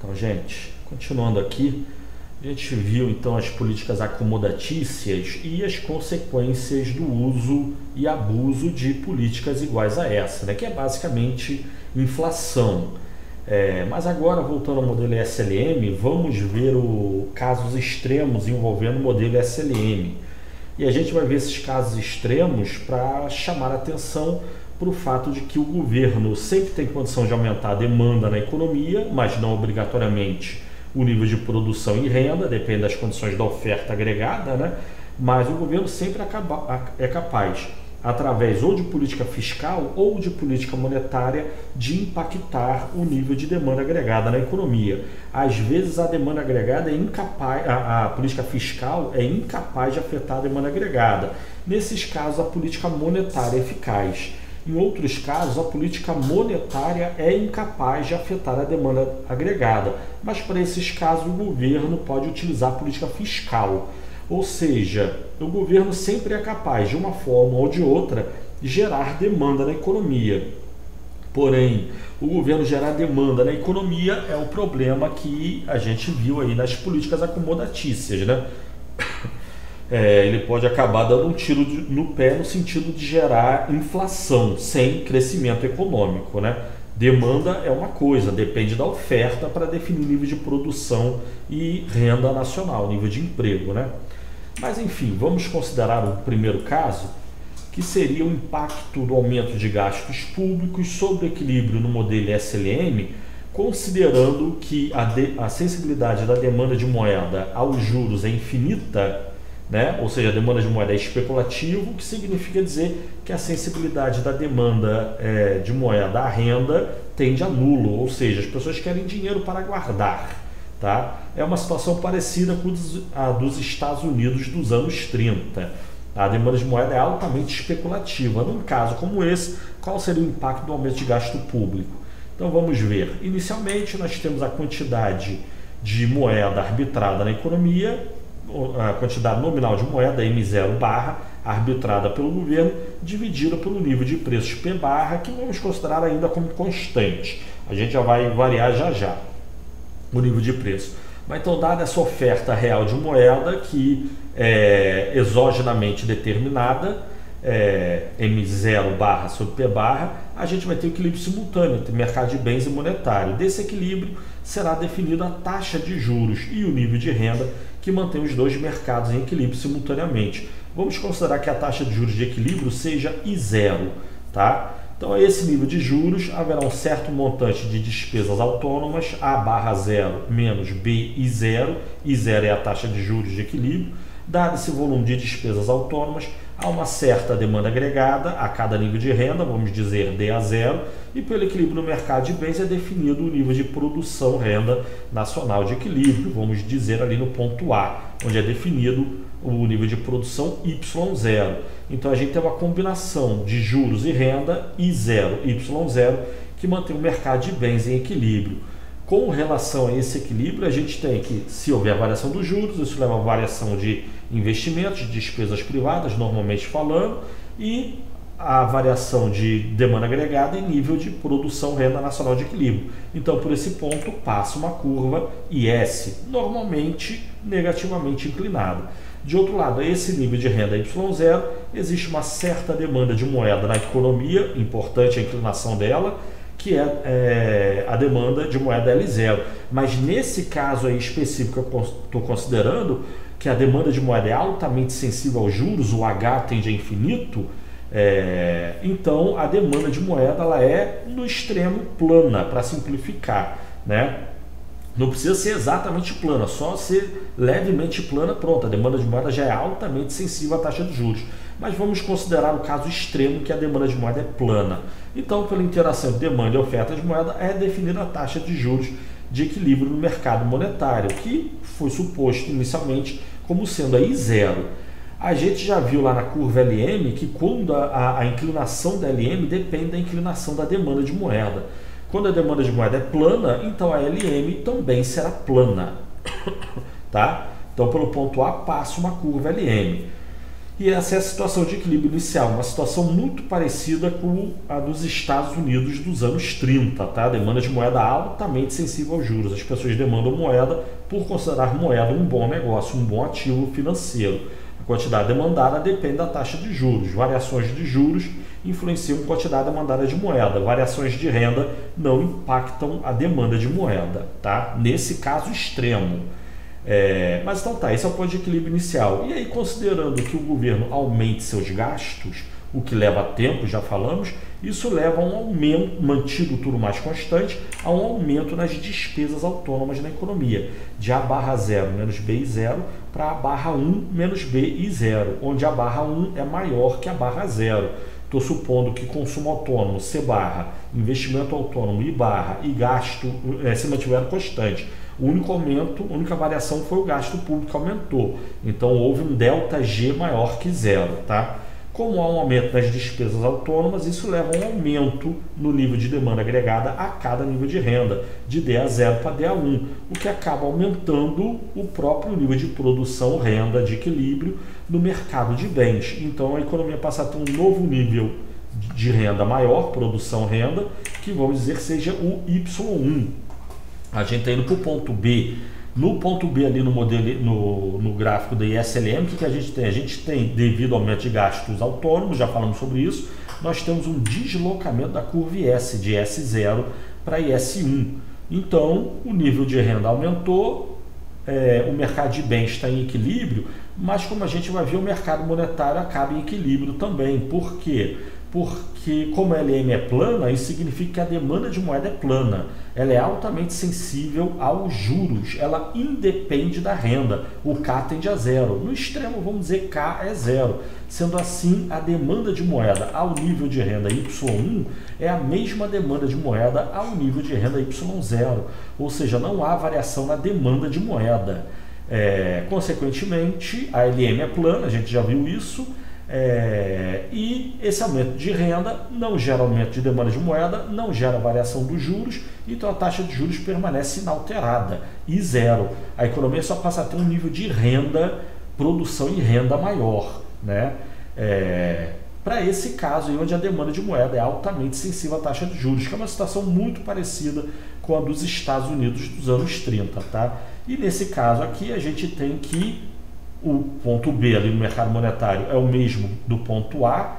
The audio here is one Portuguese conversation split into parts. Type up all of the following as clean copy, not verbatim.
Então, gente, continuando aqui, a gente viu então as políticas acomodatícias e as consequências do uso e abuso de políticas iguais a essa, né, que é basicamente inflação. Mas agora, voltando ao modelo SLM, vamos ver casos extremos envolvendo o modelo SLM. E a gente vai ver esses casos extremos para chamar a atenção para o fato de que o governo sempre tem condição de aumentar a demanda na economia, mas não obrigatoriamente o nível de produção e renda, depende das condições da oferta agregada, né? Mas o governo sempre é capaz, através ou de política fiscal ou de política monetária, de impactar o nível de demanda agregada na economia. Às vezes a demanda agregada é incapaz, a política fiscal é incapaz de afetar a demanda agregada. Nesses casos, a política monetária é eficaz. Em outros casos, a política monetária é incapaz de afetar a demanda agregada, mas para esses casos o governo pode utilizar a política fiscal. Ou seja, o governo sempre é capaz, de uma forma ou de outra, gerar demanda na economia. Porém, o governo gerar demanda na economia é o problema que a gente viu aí nas políticas acomodatícias, né? Ele pode acabar dando um tiro no pé no sentido de gerar inflação sem crescimento econômico, né? Demanda é uma coisa, depende da oferta para definir o nível de produção e renda nacional, nível de emprego, né? Mas enfim, vamos considerar o primeiro caso, que seria o impacto do aumento de gastos públicos sobre o equilíbrio no modelo SLM, considerando que a sensibilidade da demanda de moeda aos juros é infinita, né? Ou seja, a demanda de moeda é especulativa, o que significa dizer que a sensibilidade da demanda de moeda à renda tende a nulo, ou seja, as pessoas querem dinheiro para guardar. Tá? É uma situação parecida com a dos Estados Unidos dos anos 30. A demanda de moeda é altamente especulativa. Num caso como esse, qual seria o impacto do aumento de gasto público? Então vamos ver. Inicialmente, nós temos a quantidade de moeda arbitrada na economia, a quantidade nominal de moeda, M0 barra, arbitrada pelo governo, dividida pelo nível de preços P barra, que vamos considerar ainda como constante. A gente já vai variar já o nível de preço. Mas então, dada essa oferta real de moeda, que é exogenamente determinada, M0 barra sobre P barra, a gente vai ter um equilíbrio simultâneo entre mercado de bens e monetário. Desse equilíbrio será definida a taxa de juros e o nível de renda, que mantém os dois mercados em equilíbrio simultaneamente. Vamos considerar que a taxa de juros de equilíbrio seja I0, tá? Então, a esse nível de juros, haverá um certo montante de despesas autônomas, A barra 0 menos B I0, I0 é a taxa de juros de equilíbrio. Dado esse volume de despesas autônomas, há uma certa demanda agregada a cada nível de renda, vamos dizer D a 0, e pelo equilíbrio no mercado de bens é definido o nível de produção renda nacional de equilíbrio, vamos dizer ali no ponto A, onde é definido o nível de produção Y0. Então a gente tem uma combinação de juros e renda I0, Y0, que mantém o mercado de bens em equilíbrio. Com relação a esse equilíbrio, a gente tem que, se houver variação dos juros, isso leva a variação de investimentos, de despesas privadas, normalmente falando, e a variação de demanda agregada e nível de produção renda nacional de equilíbrio. Então, por esse ponto, passa uma curva IS, normalmente negativamente inclinada. De outro lado, a esse nível de renda Y0, existe uma certa demanda de moeda na economia, importante a inclinação dela, que é a demanda de moeda L0. Mas nesse caso aí específico, eu estou considerando que a demanda de moeda é altamente sensível aos juros, o H tende a infinito, então a demanda de moeda ela é no extremo plana, para simplificar, né? Não precisa ser exatamente plana, só ser levemente plana, pronto, a demanda de moeda já é altamente sensível à taxa de juros. Mas vamos considerar o caso extremo que a demanda de moeda é plana. Então, pela interação entre demanda e oferta de moeda, é definida a taxa de juros de equilíbrio no mercado monetário, que foi suposto inicialmente como sendo a I0. A gente já viu lá na curva LM que quando a inclinação da LM depende da inclinação da demanda de moeda. Quando a demanda de moeda é plana, então a LM também será plana. Tá? Então, pelo ponto A, passa uma curva LM. E essa é a situação de equilíbrio inicial, uma situação muito parecida com a dos Estados Unidos dos anos 30, tá? Demanda de moeda altamente sensível aos juros. As pessoas demandam moeda por considerar moeda um bom negócio, um bom ativo financeiro. A quantidade demandada depende da taxa de juros. Variações de juros influenciam a quantidade demandada de moeda. Variações de renda não impactam a demanda de moeda, tá? Nesse caso extremo. Mas então tá, esse é o ponto de equilíbrio inicial. E aí, considerando que o governo aumente seus gastos, o que leva tempo, já falamos, isso leva a um aumento, mantido tudo mais constante, a um aumento nas despesas autônomas na economia, de A barra 0 menos B e 0 para A barra 1 menos B e 0, onde a barra 1 é maior que a barra 0. Estou supondo que consumo autônomo, C barra, investimento autônomo, I barra, e gasto se mantiveram constantes. O único aumento, a única variação foi o gasto público que aumentou. Então houve um delta G maior que 0, tá? Como há um aumento nas despesas autônomas, isso leva a um aumento no nível de demanda agregada a cada nível de renda, de D a 0 para D a 1, o que acaba aumentando o próprio nível de produção, renda, de equilíbrio no mercado de bens. Então a economia passa a ter um novo nível de renda maior, produção, renda, que vamos dizer seja o Y1. A gente está indo para o ponto B. No ponto B ali no modelo, no gráfico da ISLM, o que a gente tem? A gente tem, devido ao aumento de gastos autônomos, já falamos sobre isso, nós temos um deslocamento da curva IS, de S0 para IS1. Então, o nível de renda aumentou, o mercado de bens está em equilíbrio, mas como a gente vai ver, o mercado monetário acaba em equilíbrio também. Por quê? Porque como a LM é plana, isso significa que a demanda de moeda é plana. Ela é altamente sensível aos juros, ela independe da renda. O K tende a 0. No extremo, vamos dizer K é 0. Sendo assim, a demanda de moeda ao nível de renda Y1 é a mesma demanda de moeda ao nível de renda Y0. Ou seja, não há variação na demanda de moeda. Consequentemente, a LM é plana, a gente já viu isso. E esse aumento de renda não gera aumento de demanda de moeda, não gera variação dos juros, então a taxa de juros permanece inalterada e 0. A economia só passa a ter um nível de renda, produção e renda maior, né? Para esse caso, onde a demanda de moeda é altamente sensível à taxa de juros, que é uma situação muito parecida com a dos Estados Unidos dos anos 30, tá? E nesse caso aqui a gente tem que o ponto B ali no mercado monetário é o mesmo do ponto A,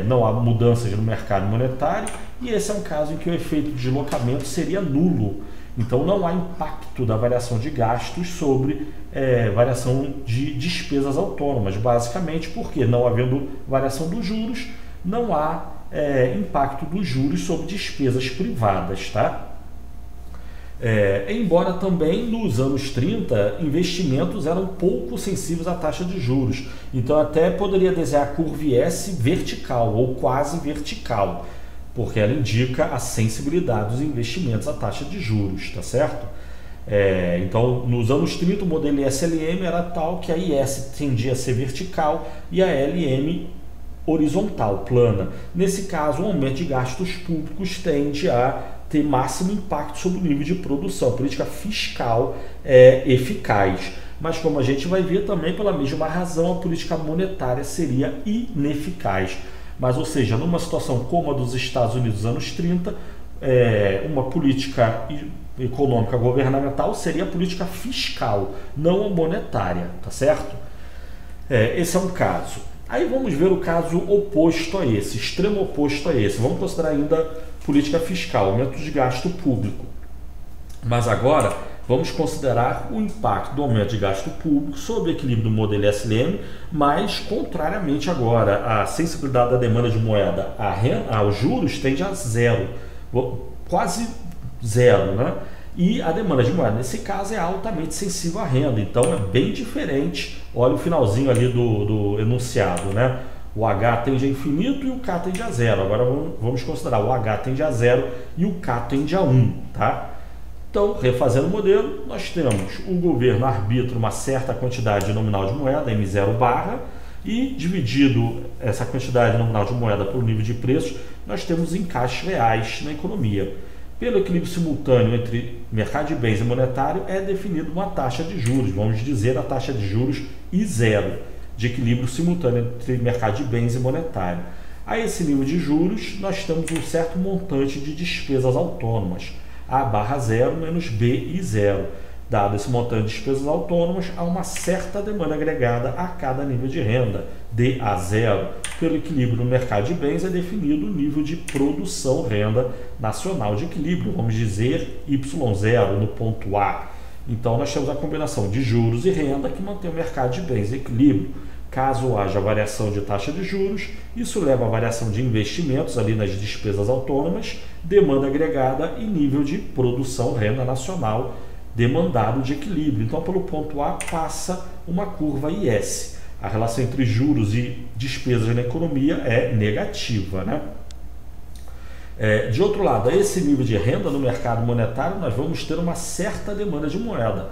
não há mudanças no mercado monetário, e esse é um caso em que o efeito de deslocamento seria nulo. Então não há impacto da variação de gastos sobre variação de despesas autônomas, basicamente porque não havendo variação dos juros, não há impacto dos juros sobre despesas privadas, tá? Embora também nos anos 30 investimentos eram pouco sensíveis à taxa de juros, então até poderia desenhar a curva IS vertical ou quase vertical, porque ela indica a sensibilidade dos investimentos à taxa de juros, tá certo? Então nos anos 30 o modelo ISLM era tal que a IS tendia a ser vertical e a LM horizontal, plana. Nesse caso o aumento de gastos públicos tende a ter máximo impacto sobre o nível de produção. A política fiscal é eficaz, mas como a gente vai ver também, pela mesma razão, a política monetária seria ineficaz. Mas, ou seja, numa situação como a dos Estados Unidos dos anos 30, uma política econômica governamental seria a política fiscal, não a monetária, tá certo? Esse é um caso. Aí vamos ver o caso oposto a esse, extremo oposto a esse. Vamos considerar ainda política fiscal, aumento de gasto público. Mas agora vamos considerar o impacto do aumento de gasto público sobre o equilíbrio do modelo SLM, mas contrariamente agora, a sensibilidade da demanda de moeda aos juros tende a 0, quase 0, né? E a demanda de moeda, nesse caso, é altamente sensível à renda, então é bem diferente. Olha o finalzinho ali do enunciado, né? O H tende a infinito e o K tende a 0. Agora vamos considerar o H tende a 0 e o K tende a 1, tá? Então, refazendo o modelo, nós temos o governo arbitra uma certa quantidade nominal de moeda, M0 barra, e dividido essa quantidade nominal de moeda pelo nível de preços, nós temos encaixes reais na economia. Pelo equilíbrio simultâneo entre mercado de bens e monetário, é definida uma taxa de juros, vamos dizer a taxa de juros I0. de equilíbrio simultâneo entre mercado de bens e monetário. A esse nível de juros, nós temos um certo montante de despesas autônomas, A/0 menos B e 0. Dado esse montante de despesas autônomas, há uma certa demanda agregada a cada nível de renda, D a 0. Pelo equilíbrio no mercado de bens é definido o nível de produção renda nacional de equilíbrio, vamos dizer Y0 no ponto A. Então nós temos a combinação de juros e renda que mantém o mercado de bens em equilíbrio. Caso haja variação de taxa de juros, isso leva a variação de investimentos ali nas despesas autônomas, demanda agregada e nível de produção renda nacional demandado de equilíbrio. Então, pelo ponto A passa uma curva IS. A relação entre juros e despesas na economia é negativa, né? De outro lado, a esse nível de renda no mercado monetário, nós vamos ter uma certa demanda de moeda.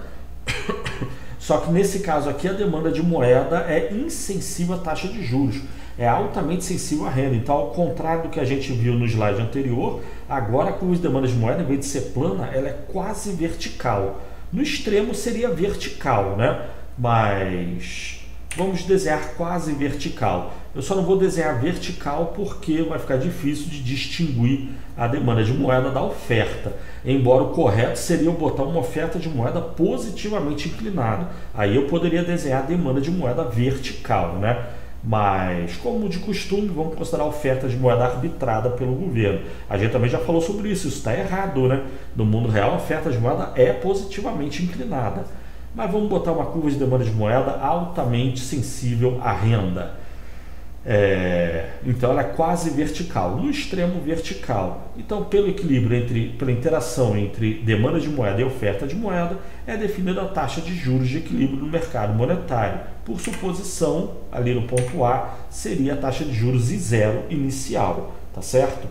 Só que nesse caso aqui, a demanda de moeda é insensível à taxa de juros, é altamente sensível à renda. Então, ao contrário do que a gente viu no slide anterior, agora com as demandas de moeda, em vez de ser plana, ela é quase vertical. No extremo seria vertical, né? Mas vamos desenhar quase vertical. Eu só não vou desenhar vertical porque vai ficar difícil de distinguir a demanda de moeda da oferta. Embora o correto seria eu botar uma oferta de moeda positivamente inclinada. Aí eu poderia desenhar a demanda de moeda vertical, né? Mas, como de costume, vamos considerar a oferta de moeda arbitrada pelo governo. A gente também já falou sobre isso está errado, né? No mundo real, a oferta de moeda é positivamente inclinada. Mas vamos botar uma curva de demanda de moeda altamente sensível à renda. Então ela é quase vertical, no extremo vertical. Então, pelo equilíbrio, pela interação entre demanda de moeda e oferta de moeda, é definida a taxa de juros de equilíbrio no mercado monetário. Por suposição, ali no ponto A, seria a taxa de juros I0 inicial, tá certo?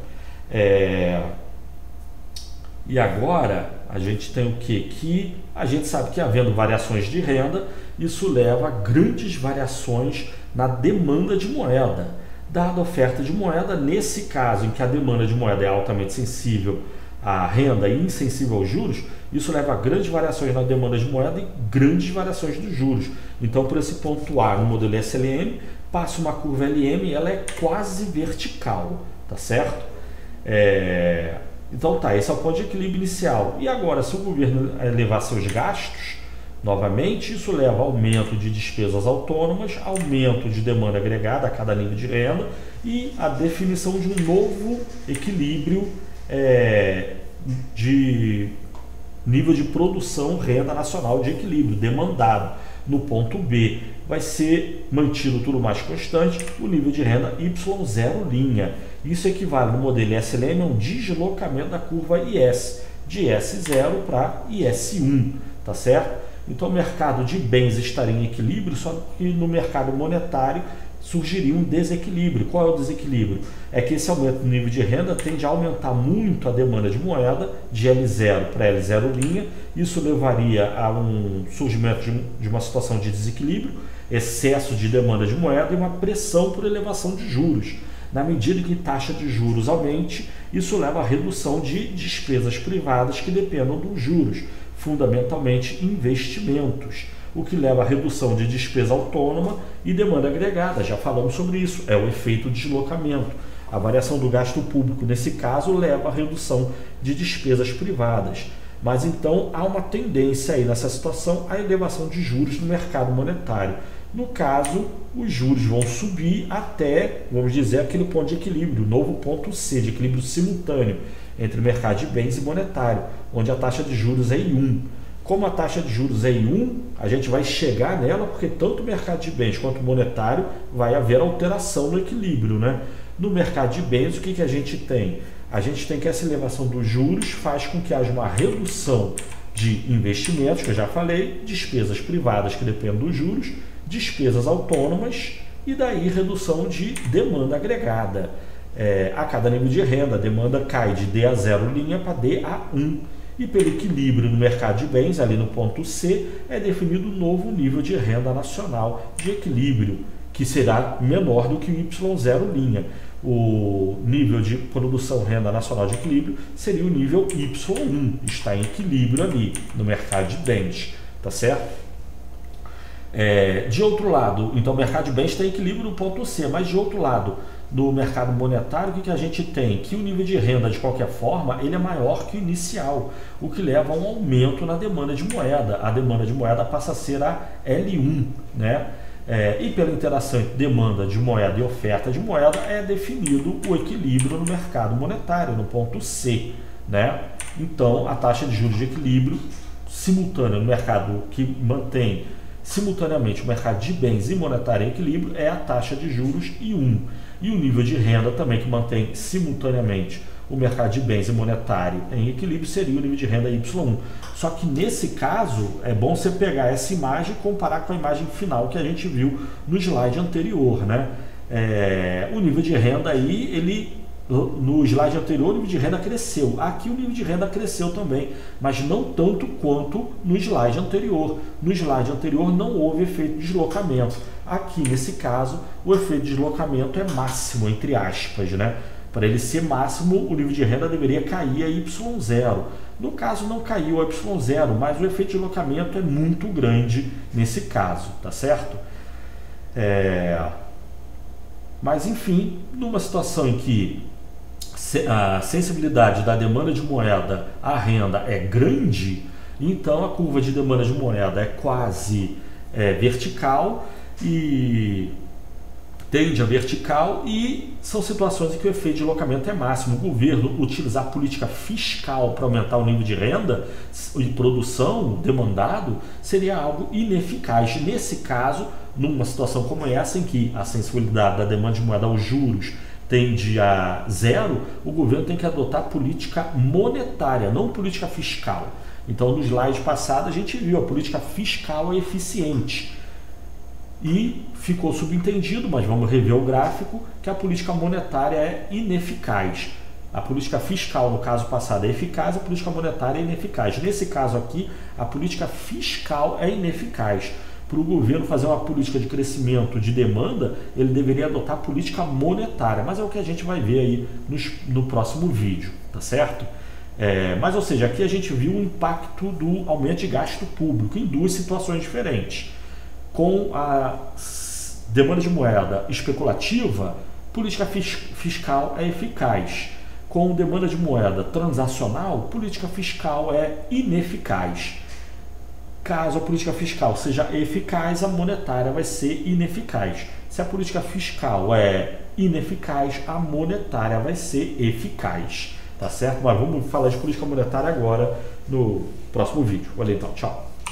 E agora a gente tem o quê? Que a gente sabe que havendo variações de renda, isso leva a grandes variações na demanda de moeda. Dada a oferta de moeda, nesse caso em que a demanda de moeda é altamente sensível à renda e insensível aos juros, isso leva a grandes variações na demanda de moeda e grandes variações dos juros. Então, por esse ponto A no modelo SLM, passa uma curva LM e ela é quase vertical, tá certo? Então tá, esse é o ponto de equilíbrio inicial. E agora, se o governo elevar seus gastos, novamente, isso leva a aumento de despesas autônomas, aumento de demanda agregada a cada nível de renda e a definição de um novo equilíbrio de nível de produção renda nacional de equilíbrio, demandado. No ponto B, vai ser mantido tudo mais constante, o nível de renda Y0'. Isso equivale no modelo SLM a um deslocamento da curva IS, de S0 para IS1, tá certo? Então o mercado de bens estaria em equilíbrio, só que no mercado monetário surgiria um desequilíbrio. Qual é o desequilíbrio? É que esse aumento do nível de renda tende a aumentar muito a demanda de moeda, de L0 para L0'. Isso levaria a um surgimento de uma situação de desequilíbrio, excesso de demanda de moeda e uma pressão por elevação de juros. Na medida que taxa de juros aumente, isso leva à redução de despesas privadas que dependam dos juros, fundamentalmente investimentos, o que leva à redução de despesa autônoma e demanda agregada. Já falamos sobre isso, é o efeito deslocamento. A variação do gasto público, nesse caso, leva à redução de despesas privadas. Mas então há uma tendência aí nessa situação à elevação de juros no mercado monetário. No caso, os juros vão subir até, vamos dizer, aquele ponto de equilíbrio, novo ponto C, de equilíbrio simultâneo entre mercado de bens e monetário, onde a taxa de juros é I1. Como a taxa de juros é I1, a gente vai chegar nela porque tanto o mercado de bens quanto o monetário vai haver alteração no equilíbrio, né? No mercado de bens, o que a gente tem? A gente tem que essa elevação dos juros faz com que haja uma redução de investimentos, que eu já falei, despesas privadas que dependem dos juros, despesas autônomas e daí redução de demanda agregada. A cada nível de renda, a demanda cai de D a 0' para D a 1. E pelo equilíbrio no mercado de bens, ali no ponto C, é definido um novo nível de renda nacional de equilíbrio, que será menor do que o Y0'. O nível de produção renda nacional de equilíbrio seria o nível Y1, está em equilíbrio ali no mercado de bens, tá certo? De outro lado, então o mercado de bens tem equilíbrio no ponto C, mas de outro lado, no mercado monetário, o que a gente tem? Que o nível de renda, de qualquer forma, ele é maior que o inicial, o que leva a um aumento na demanda de moeda. A demanda de moeda passa a ser a L1, né? E pela interação entre demanda de moeda e oferta de moeda é definido o equilíbrio no mercado monetário, no ponto C, né? Então, a taxa de juros de equilíbrio simultânea no mercado que mantém simultaneamente o mercado de bens e monetário em equilíbrio é a taxa de juros I1. E o nível de renda também que mantém simultaneamente o mercado de bens e monetário em equilíbrio seria o nível de renda Y1. Só que nesse caso é bom você pegar essa imagem e comparar com a imagem final que a gente viu no slide anterior, né? O nível de renda aí, no slide anterior o nível de renda cresceu, aqui o nível de renda cresceu também, mas não tanto quanto no slide anterior. No slide anterior não houve efeito de deslocamento, aqui nesse caso o efeito de deslocamento é máximo, entre aspas, né? Para ele ser máximo o nível de renda deveria cair a Y0, no caso não caiu a Y0, mas o efeito de deslocamento é muito grande nesse caso, tá certo? Mas enfim, numa situação em que a sensibilidade da demanda de moeda à renda é grande, então a curva de demanda de moeda é quase vertical e tende a vertical, e são situações em que o efeito de deslocamento é máximo. O governo utilizar política fiscal para aumentar o nível de renda e produção demandado seria algo ineficaz. Nesse caso, numa situação como essa, em que a sensibilidade da demanda de moeda aos juros tende a zero, o governo tem que adotar política monetária, não política fiscal. Então, no slide passado, a gente viu a política fiscal é eficiente. E ficou subentendido, mas vamos rever o gráfico, que a política monetária é ineficaz. A política fiscal, no caso passado, é eficaz, a política monetária é ineficaz. Nesse caso aqui, a política fiscal é ineficaz. Para o governo fazer uma política de crescimento de demanda, ele deveria adotar política monetária, mas é o que a gente vai ver aí no próximo vídeo, tá certo? Mas, ou seja, aqui a gente viu o impacto do aumento de gasto público em duas situações diferentes. Com a demanda de moeda especulativa, política fiscal é eficaz. Com demanda de moeda transacional, política fiscal é ineficaz. Caso a política fiscal seja eficaz, a monetária vai ser ineficaz. Se a política fiscal é ineficaz, a monetária vai ser eficaz. Tá certo? Mas vamos falar de política monetária agora no próximo vídeo. Valeu então, tchau.